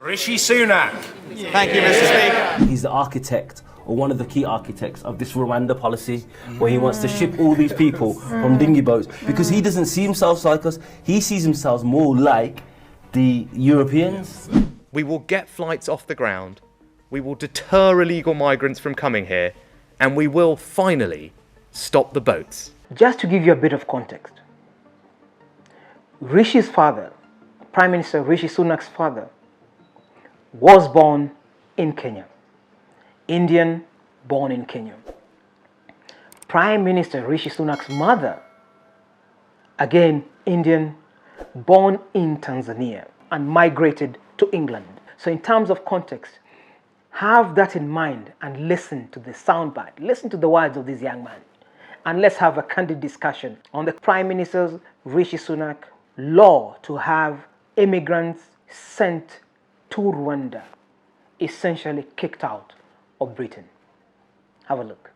Rishi Sunak. Thank you, Mr. Speaker. He's the architect, or one of the key architects of this Rwanda policy, where he wants to ship all these people from dinghy boats, because he doesn't see himself like us. He sees himself more like the Europeans. We will get flights off the ground, we will deter illegal migrants from coming here, and we will finally stop the boats. Just to give you a bit of context, Rishi's father, Prime Minister Rishi Sunak's father, was born in Kenya. Indian, born in Kenya. Prime Minister Rishi Sunak's mother, again Indian, born in Tanzania and migrated to England. So in terms of context, have that in mind and listen to the soundbite, listen to the words of this young man, and let's have a candid discussion on the Prime Minister's Rishi Sunak law to have immigrants sent to Rwanda, essentially kicked out of Britain. Have a look.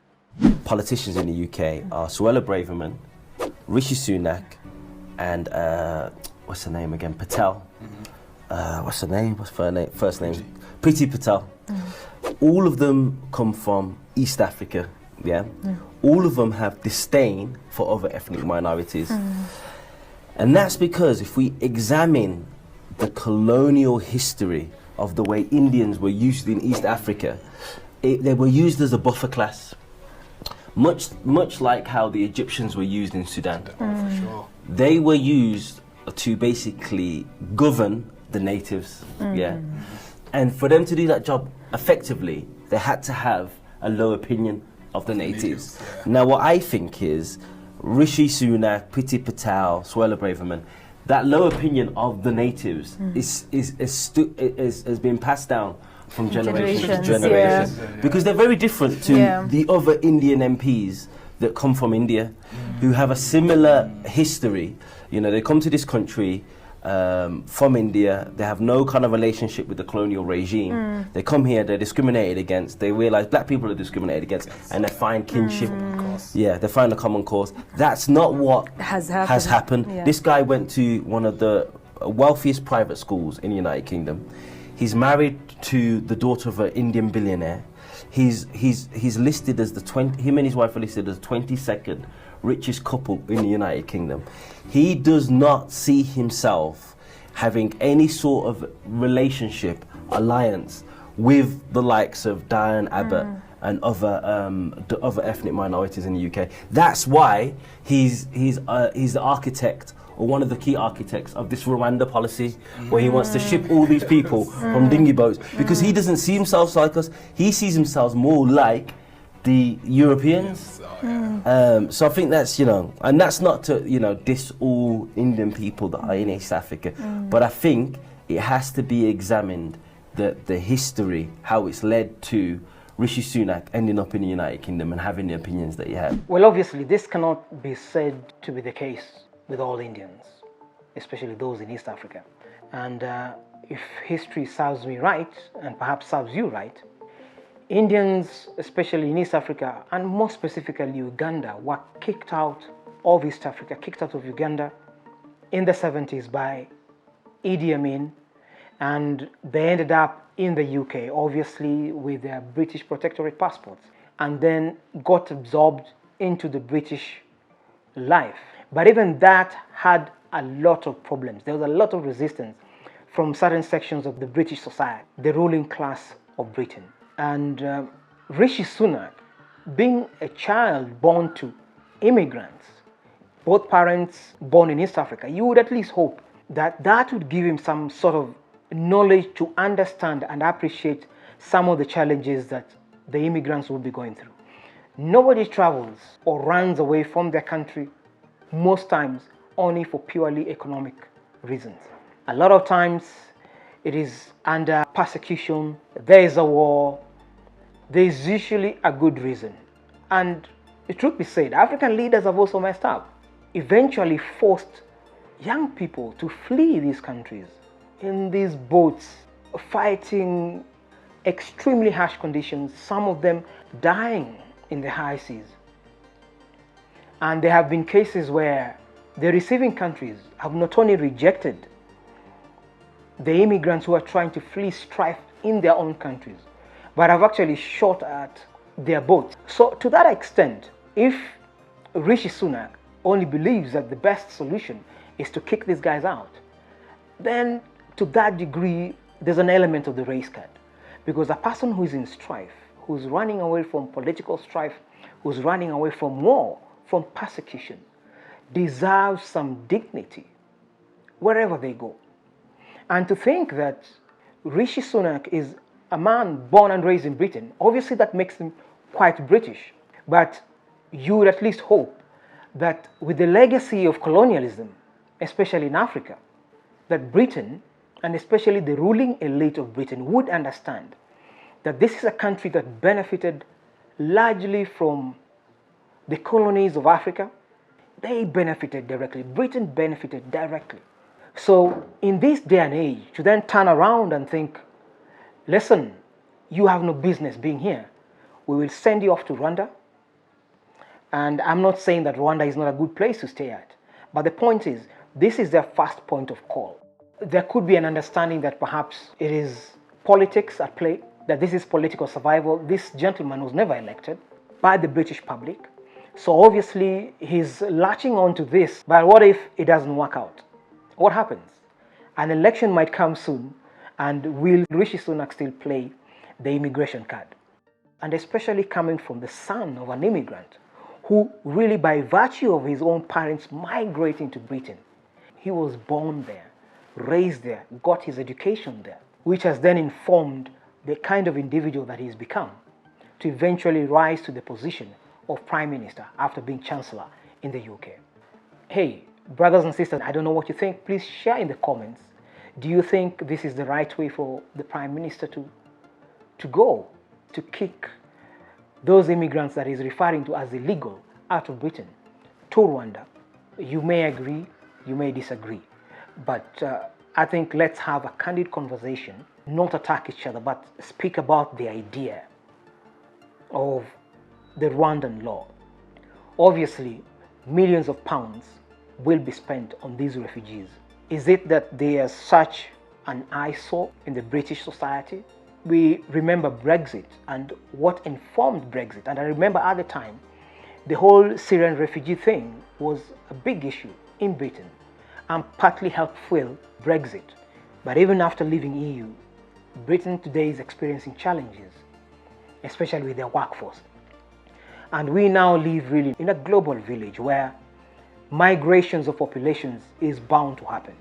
Politicians in the UK are Suella Braverman, Rishi Sunak, and what's her name again? Patel. What's her name? What's her name? First name? Priti Patel. All of them come from East Africa. Yeah. All of them have disdain for other ethnic minorities, and that's because if we examine the colonial history of the way Indians were used in East Africa, they were used as a buffer class, much like how the Egyptians were used in Sudan. For sure. They were used to basically govern the natives, and for them to do that job effectively, they had to have a low opinion of the natives. Now, what I think is Rishi Sunak, Priti Patel, Suella Braverman, that low opinion of the natives has been passed down from generation to generation, because they're very different to the other Indian MPs that come from India, who have a similar history. You know, they come to this country from India, they have no kind of relationship with the colonial regime. They come here, they're discriminated against, they realize black people are discriminated against, and they find kinship. They find a common cause. That's not what has happened. This guy went to one of the wealthiest private schools in the United Kingdom. He's married to the daughter of an Indian billionaire. He's listed as him and his wife are listed as 22nd richest couple in the United Kingdom. He does not see himself having any sort of relationship, alliance with the likes of Diane Abbott and the other ethnic minorities in the UK. That's why he's the architect, or one of the key architects of this Rwanda policy, where he wants to ship all these people from dinghy boats, because he doesn't see himself like us. He sees himself more like the Europeans. So I think that's, and that's not to, diss all Indian people that are in East Africa, but I think it has to be examined, the history, how it's led to Rishi Sunak ending up in the United Kingdom and having the opinions that he had. Well, obviously, this cannot be said to be the case with all Indians, especially those in East Africa. And if history serves me right, and perhaps serves you right, Indians, especially in East Africa, and more specifically Uganda, were kicked out of East Africa, kicked out of Uganda in the 70s by Idi Amin, and they ended up in the UK, obviously with their British protectorate passports, and then got absorbed into the British life. But even that had a lot of problems. There was a lot of resistance from certain sections of the British society, the ruling class of Britain. And Rishi Sunak, being a child born to immigrants, both parents born in East Africa, you would at least hope that that would give him some sort of knowledge to understand and appreciate some of the challenges that the immigrants will be going through. Nobody travels or runs away from their country, most times only for purely economic reasons. A lot of times it is under persecution, there is a war, there is usually a good reason. And the truth be said, African leaders have also messed up, eventually forced young people to flee these countries in these boats, fighting extremely harsh conditions, some of them dying in the high seas. And there have been cases where the receiving countries have not only rejected the immigrants who are trying to flee strife in their own countries, but have actually shot at their boats. So to that extent, if Rishi Sunak only believes that the best solution is to kick these guys out, then to that degree, there's an element of the race card. Because a person who is in strife, who's running away from political strife, who's running away from war, from persecution, deserves some dignity wherever they go. And to think that Rishi Sunak is a man born and raised in Britain, obviously that makes him quite British. But you would at least hope that with the legacy of colonialism, especially in Africa, that Britain, and especially the ruling elite of Britain, would understand that this is a country that benefited largely from the colonies of Africa. They benefited directly. Britain benefited directly. So in this day and age, to then turn around and think, listen, you have no business being here. We will send you off to Rwanda. And I'm not saying that Rwanda is not a good place to stay at. But the point is, this is their first point of call. There could be an understanding that perhaps it is politics at play, that this is political survival. This gentleman was never elected by the British public. So obviously he's latching on to this. But what if it doesn't work out? What happens? An election might come soon, and will Rishi Sunak still play the immigration card? And especially coming from the son of an immigrant who really, by virtue of his own parents migrating to Britain, he was born there, raised there, got his education there, which has then informed the kind of individual that he's become to eventually rise to the position of Prime Minister after being Chancellor in the UK. Hey, brothers and sisters, I don't know what you think. Please share in the comments. Do you think this is the right way for the Prime Minister to go, to kick those immigrants that he's referring to as illegal out of Britain to Rwanda? You may agree, you may disagree, but I think let's have a candid conversation, not attack each other, but speak about the idea of the Rwandan law. Obviously, millions of pounds will be spent on these refugees. Is it that they are such an eyesore in the British society? We remember Brexit and what informed Brexit. And I remember at the time, the whole Syrian refugee thing was a big issue in Britain and partly helped fuel Brexit. But even after leaving EU, Britain today is experiencing challenges, especially with their workforce. And we now live really in a global village where migrations of populations is bound to happen.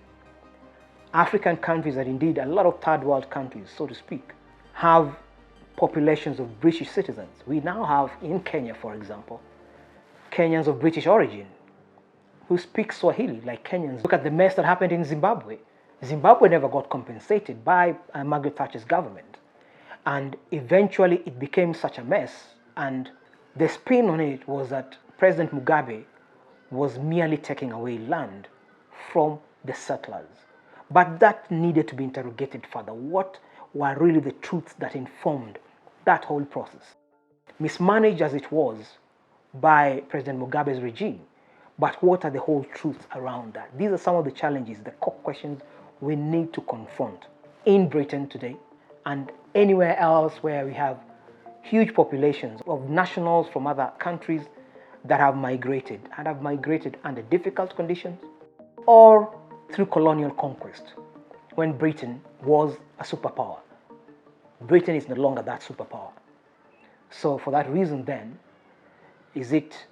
African countries, and indeed a lot of third world countries, so to speak, have populations of British citizens. We now have in Kenya, for example, Kenyans of British origin who speak Swahili like Kenyans. Look at the mess that happened in Zimbabwe. Zimbabwe never got compensated by Margaret Thatcher's government. And eventually it became such a mess. And the spin on it was that President Mugabe was merely taking away land from the settlers. But that needed to be interrogated further. What were really the truths that informed that whole process? Mismanaged as it was by President Mugabe's regime, but what are the whole truths around that? These are some of the challenges, the core questions we need to confront in Britain today and anywhere else where we have huge populations of nationals from other countries that have migrated and have migrated under difficult conditions or through colonial conquest when Britain was a superpower. Britain is no longer that superpower. So for that reason then, is it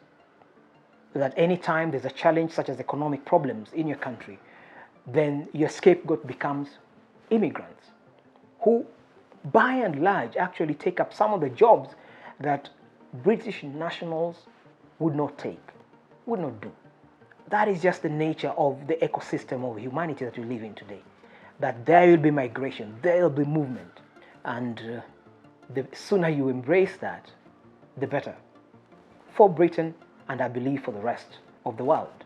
that anytime there's a challenge such as economic problems in your country, then your scapegoat becomes immigrants who by and large actually take up some of the jobs that British nationals would not take, would not do. That is just the nature of the ecosystem of humanity that we live in today. That there will be migration, there will be movement. And the sooner you embrace that, the better. For Britain, and I believe for the rest of the world.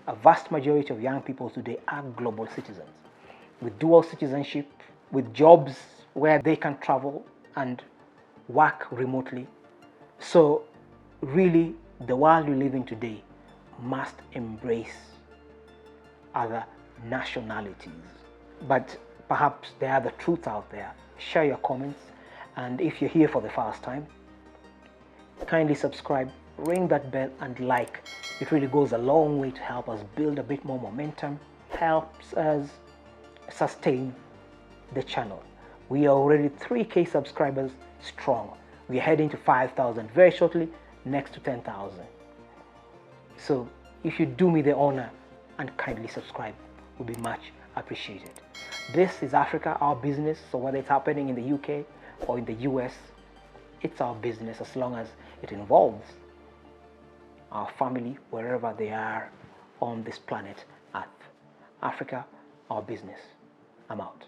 A vast majority of young people today are global citizens with dual citizenship, with jobs where they can travel and work remotely. So really, the world we live in today must embrace other nationalities but perhaps there are the truths out there. Share your comments, and if you're here for the first time, kindly subscribe, ring that bell, and like. It really goes a long way to help us build a bit more momentum, helps us sustain the channel. We are already 3K subscribers strong. We are heading to 5,000 very shortly, next to 10,000. So if you do me the honor and kindly subscribe, would be much appreciated. This is Africa, our business. So whether it's happening in the UK or in the US, it's our business as long as it involves our family wherever they are on this planet Earth. Africa, our business. I'm out.